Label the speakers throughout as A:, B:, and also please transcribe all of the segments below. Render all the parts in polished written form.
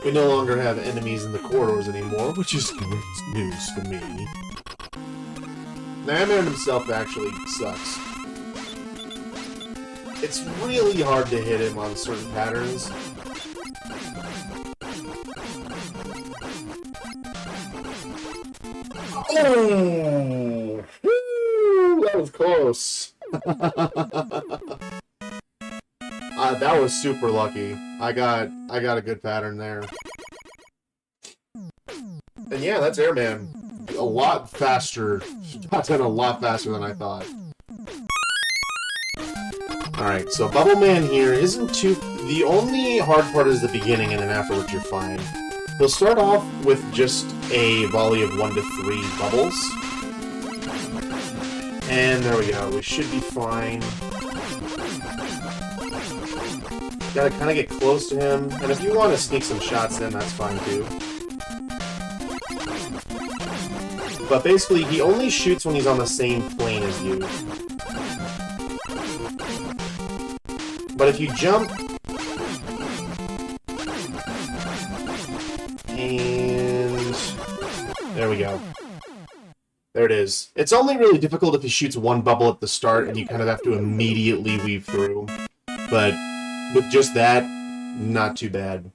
A: We no longer have enemies in the corridors anymore, which is great news for me. Nightmare himself actually sucks. It's really hard to hit him on certain patterns. Oh! Woo! That was close. That was super lucky. I got a good pattern there. And yeah, that's Airman. A lot faster. Got done a lot faster than I thought. Alright, so Bubble Man here isn't too... The only hard part is the beginning, and then afterwards you're fine. He'll start off with just a volley of 1 to 3 bubbles. And there we go. We should be fine. Gotta kind of get close to him. And if you want to sneak some shots in, that's fine too. But basically, he only shoots when he's on the same plane as you. But if you jump... And... there we go. There it is. It's only really difficult if he shoots one bubble at the start and you kind of have to immediately weave through. But with just that, not too bad.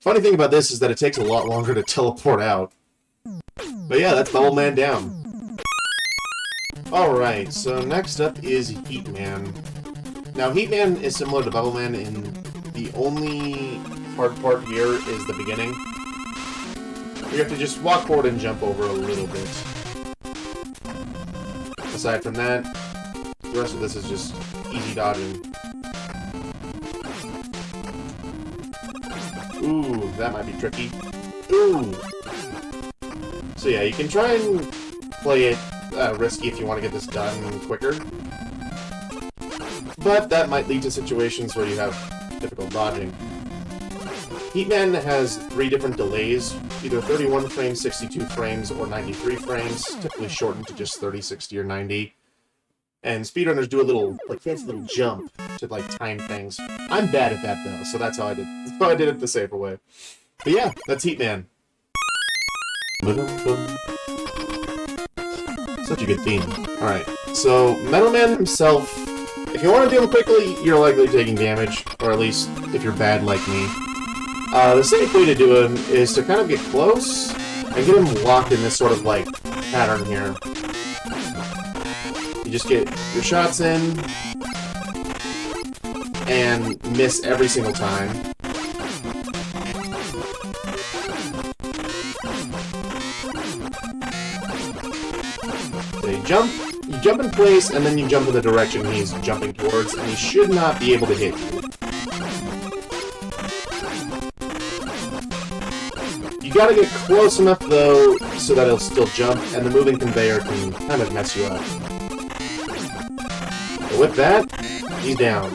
A: Funny thing about this is that it takes a lot longer to teleport out. But yeah, that's Bubble Man down. Alright, so next up is Heat Man. Now, Heat Man is similar to Bubble Man in the only hard part here is the beginning. You have to just walk forward and jump over a little bit. Aside from that, the rest of this is just easy dodging. Ooh, that might be tricky. Ooh! So yeah, you can try and play it risky if you want to get this done quicker. But that might lead to situations where you have difficult dodging. Heatman has 3 different delays, either 31 frames, 62 frames, or 93 frames, typically shortened to just 30, 60, or 90. And speedrunners do a little, like, fancy little jump to, like, time things. I'm bad at that, though, so that's how I did. That's how I did it the safer way. But yeah, that's Heatman. Such a good theme. Alright, so Metal Man himself, if you want to do him quickly, you're likely taking damage, or at least if you're bad like me. The safe way to do him is to kind of get close and get him locked in this sort of, like, pattern here. You just get your shots in, and miss every single time. So you jump in place, and then you jump in the direction he's jumping towards, and he should not be able to hit you. You gotta get close enough, though, so that he'll still jump, and the moving conveyor can kind of mess you up. But with that, he's down.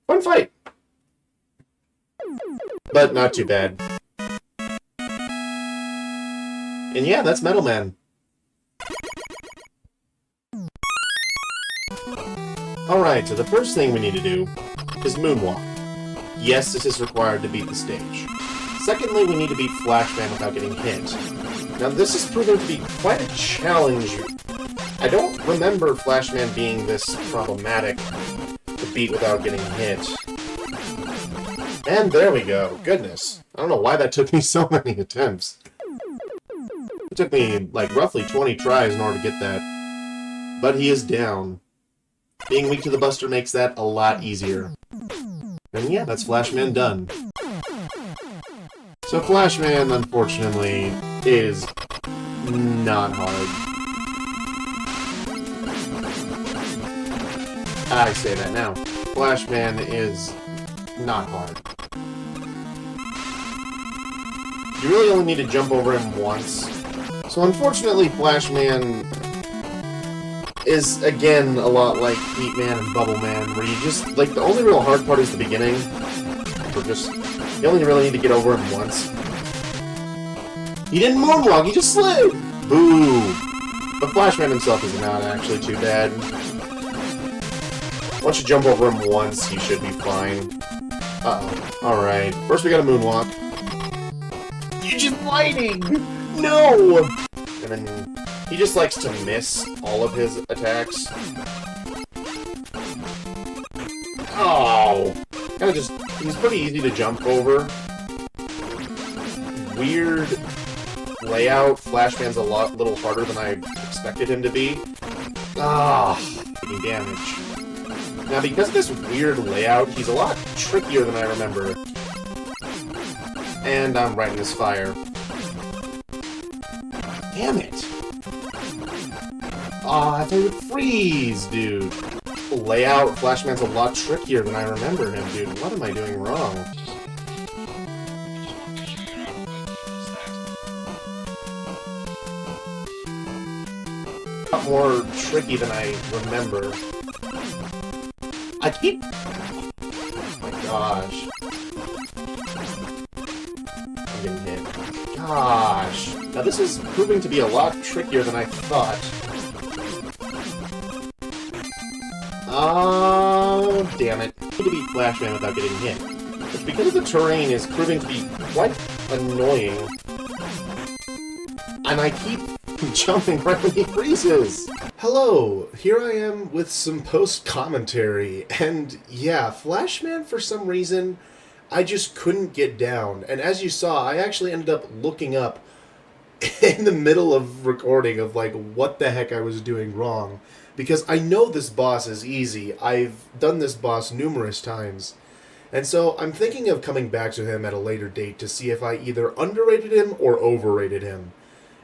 A: Fun fight! But not too bad. And yeah, that's Metal Man. Alright, so the first thing we need to do is Moonwalk. Yes, this is required to beat the stage. Secondly, we need to beat Flashman without getting hit. Now, this is proving to be quite a challenge. I don't remember Flashman being this problematic to beat without getting hit. And there we go. Goodness. I don't know why that took me so many attempts. It took me, like, roughly 20 tries in order to get that. But he is down. Being weak to the Buster makes that a lot easier. And yeah, that's Flashman done. So Flashman, unfortunately, is not hard. I say that now. Flashman is not hard. You really only need to jump over him once. So unfortunately, Flashman is, again, a lot like Heat Man and Bubble Man, where you just, like, the only real hard part is the beginning. Or just, you only really need to get over him once. He didn't moonwalk, he just slid! Boo! But Flashman himself is not actually too bad. Once you jump over him once, he should be fine. Uh-oh. Alright. First we got a moonwalk. You're just lighting! No! And then he just likes to miss all of his attacks. Oh! Kinda just... He's pretty easy to jump over. Weird layout. Flashman's a little harder than I expected him to be. Ah, taking damage. Now, because of this weird layout, he's a lot trickier than I remember. And I'm right in his fire. Damn it! Ah, I thought he would freeze, dude. The layout, Flashman's a lot trickier than I remember him, dude. What am I doing wrong? A lot more tricky than I remember. I keep... Oh my gosh. I'm getting hit. Gosh. Now this is proving to be a lot trickier than I thought. Oh, damn it. I need to beat Flashman without getting hit. It's because the terrain is proving to be quite annoying. And I keep jumping right when he freezes. Hello, here I am with some post-commentary, and yeah, Flashman, for some reason, I just couldn't get down. And as you saw, I actually ended up looking up in the middle of recording of, like, what the heck I was doing wrong. Because I know this boss is easy. I've done this boss numerous times. And so I'm thinking of coming back to him at a later date to see if I either underrated him or overrated him.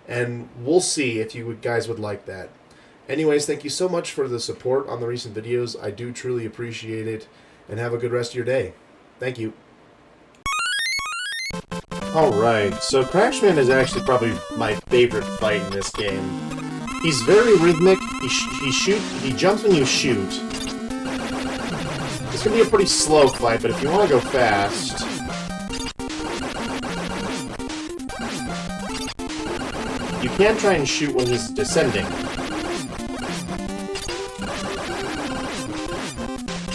A: And we'll see if you guys would like that. Anyways, thank you so much for the support on the recent videos. I do truly appreciate it. And have a good rest of your day. Thank you. Alright, so Crashman is actually probably my favorite fight in this game. He's very rhythmic. He jumps when you shoot. It's gonna be a pretty slow fight, but if you want to go fast... You can try and shoot when he's descending.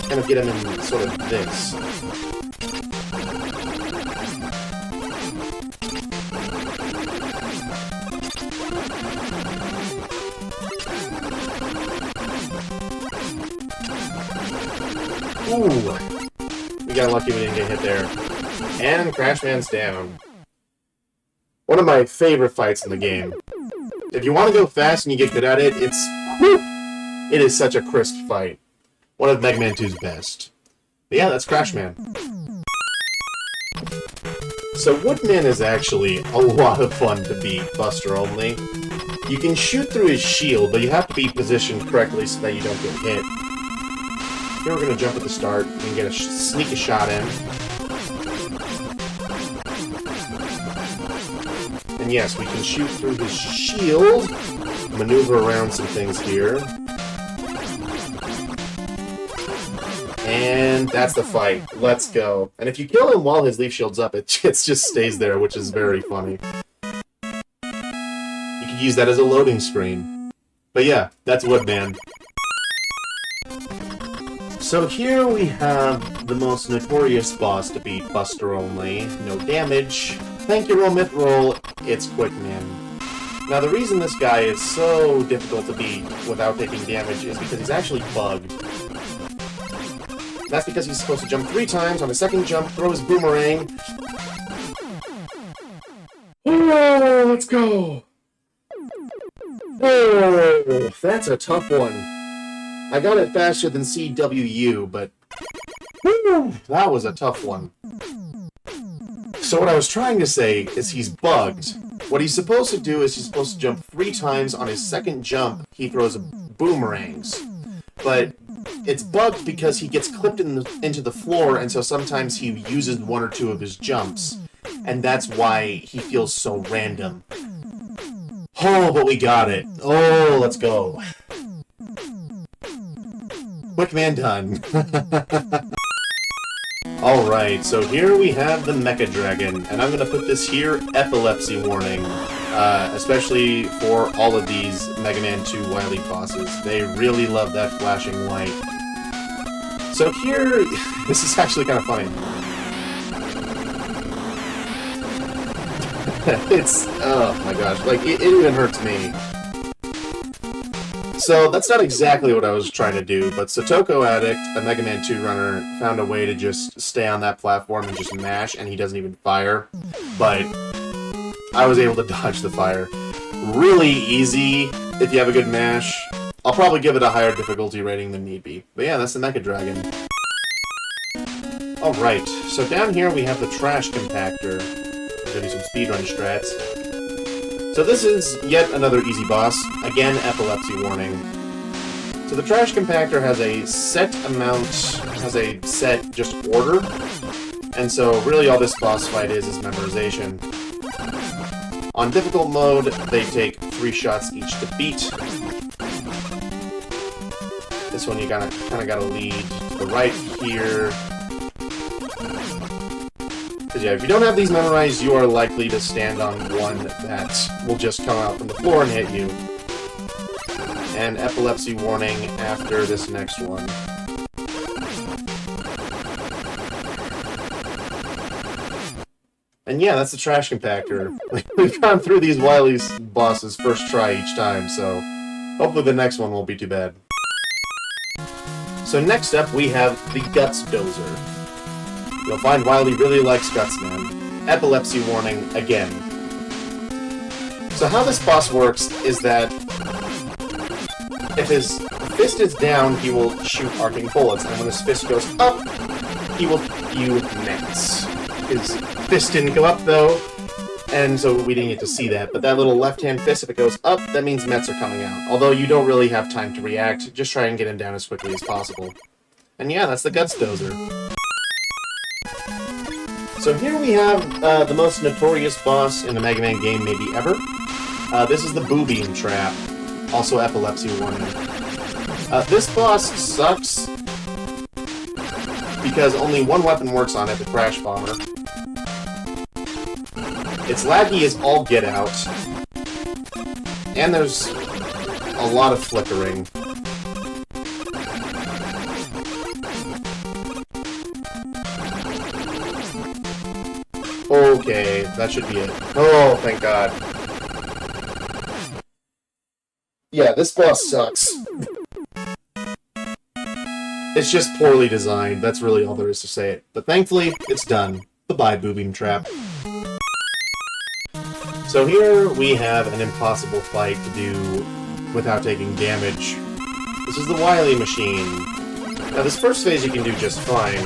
A: Kind of get him in sort of this. Ooh! We got lucky we didn't get hit there. And Crashman's down. One of my favorite fights in the game. If you want to go fast and you get good at it, it is such a crisp fight. One of Mega Man 2's best. But yeah, that's Crashman. So Woodman is actually a lot of fun to beat, Buster only. You can shoot through his shield, but you have to be positioned correctly so that you don't get hit. Here we're going to jump at the start and get sneak a shot in. And yes, we can shoot through his shield, maneuver around some things here. And that's the fight. Let's go. And if you kill him while his leaf shield's up, it just stays there, which is very funny. You could use that as a loading screen. But yeah, that's Woodman. So here we have the most notorious boss to beat, Buster only. No damage. Thank you, Roll Myth Roll. It's Quickman. Now the reason this guy is so difficult to beat without taking damage is because he's actually bugged. That's because he's supposed to jump 3 times, on the second jump, throw his boomerang. Oh, let's go! Oh, that's a tough one. I got it faster than CWU, but... Woo, that was a tough one. So what I was trying to say is he's bugged. What he's supposed to do is he's supposed to jump 3 times, on his second jump, he throws boomerangs. But... it's bugged because he gets clipped into the floor, and so sometimes he uses 1 or 2 of his jumps. And that's why he feels so random. Oh, but we got it. Oh, let's go. Quickman done. Alright, so here we have the Mecha Dragon, and I'm gonna put this here, epilepsy warning. Especially for all of these Mega Man 2 Wily bosses. They really love that flashing light. So here, this is actually kind of funny. It's... oh my gosh, like, it even hurts me. So, that's not exactly what I was trying to do, but Sotoko Addict, a Mega Man 2 runner, found a way to just stay on that platform and just mash, and he doesn't even fire. But I was able to dodge the fire. Really easy if you have a good mash. I'll probably give it a higher difficulty rating than need be. But yeah, that's the Mecha Dragon. Alright, so down here we have the Trash Compactor. I'm gonna do some speedrun strats. So this is yet another easy boss. Again, epilepsy warning. So the Trash Compactor has a set amount, has a set just order. And so really all this boss fight is memorization. On difficult mode, they take 3 shots each to beat. This one you kind of gotta lead to the right here. Because yeah, if you don't have these memorized, you are likely to stand on one that will just come out from the floor and hit you. And epilepsy warning after this next one. And yeah, that's the Trash Compactor. We've gone through these Wily bosses first try each time, so hopefully the next one won't be too bad. So next up, we have the Guts Dozer. You'll find Wily really likes Guts Man. Epilepsy warning again. So how this boss works is that if his fist is down, he will shoot arcing bullets, and when his fist goes up, he will hit you nets. His fist didn't go up, though, and so we didn't get to see that. But that little left-hand fist, if it goes up, that means Mets are coming out. Although you don't really have time to react, just try and get him down as quickly as possible. And yeah, that's the Guts Dozer. So here we have the most notorious boss in the Mega Man game maybe ever. This is the Boo Beam Trap, also epilepsy warning. This boss sucks because only one weapon works on it, the Crash Bomber. It's laggy as all get out, and there's a lot of flickering. Okay, that should be it. Oh, thank God. Yeah, this boss sucks. It's just poorly designed, that's really all there is to say it. But thankfully, it's done. Bye-bye, Boo Beam Trap. So here we have an impossible fight to do without taking damage. This is the Wily Machine. Now this first phase you can do just fine.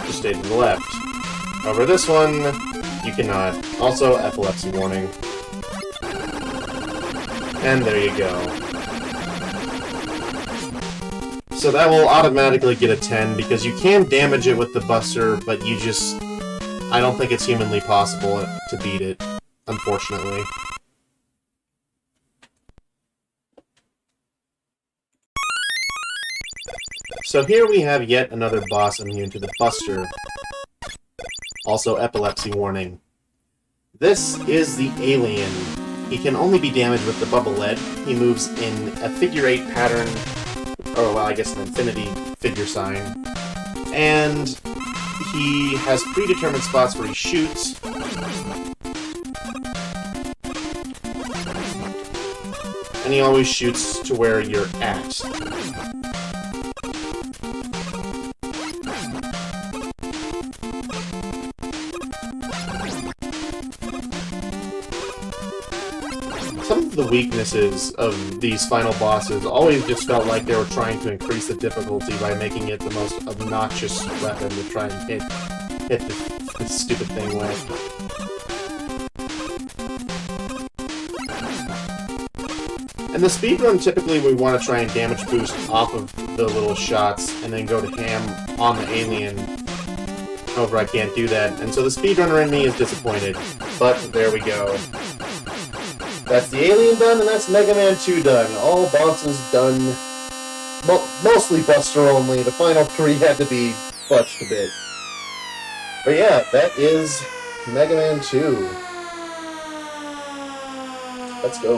A: Just stay to the left. Over this one, you cannot. Also, epilepsy warning. And there you go. So that will automatically get a 10, because you can damage it with the Buster, but you just... I don't think it's humanly possible to beat it, unfortunately. So here we have yet another boss immune to the Buster. Also epilepsy warning. This is the Alien. He can only be damaged with the Bubble Lead. He moves in a figure-8 pattern, or well, I guess an infinity figure sign. And he has predetermined spots where he shoots. And he always shoots to where you're at. Some of the weaknesses of these final bosses always just felt like they were trying to increase the difficulty by making it the most obnoxious weapon to try and hit the stupid thing with. In the speedrun, typically we want to try and damage boost off of the little shots and then go to ham on the alien. However, I can't do that, and so the speedrunner in me is disappointed. But there we go. That's the Alien done, and that's Mega Man 2 done. All bosses done. Mostly Buster only. The final 3 had to be fudged a bit. But yeah, that is Mega Man 2. Let's go.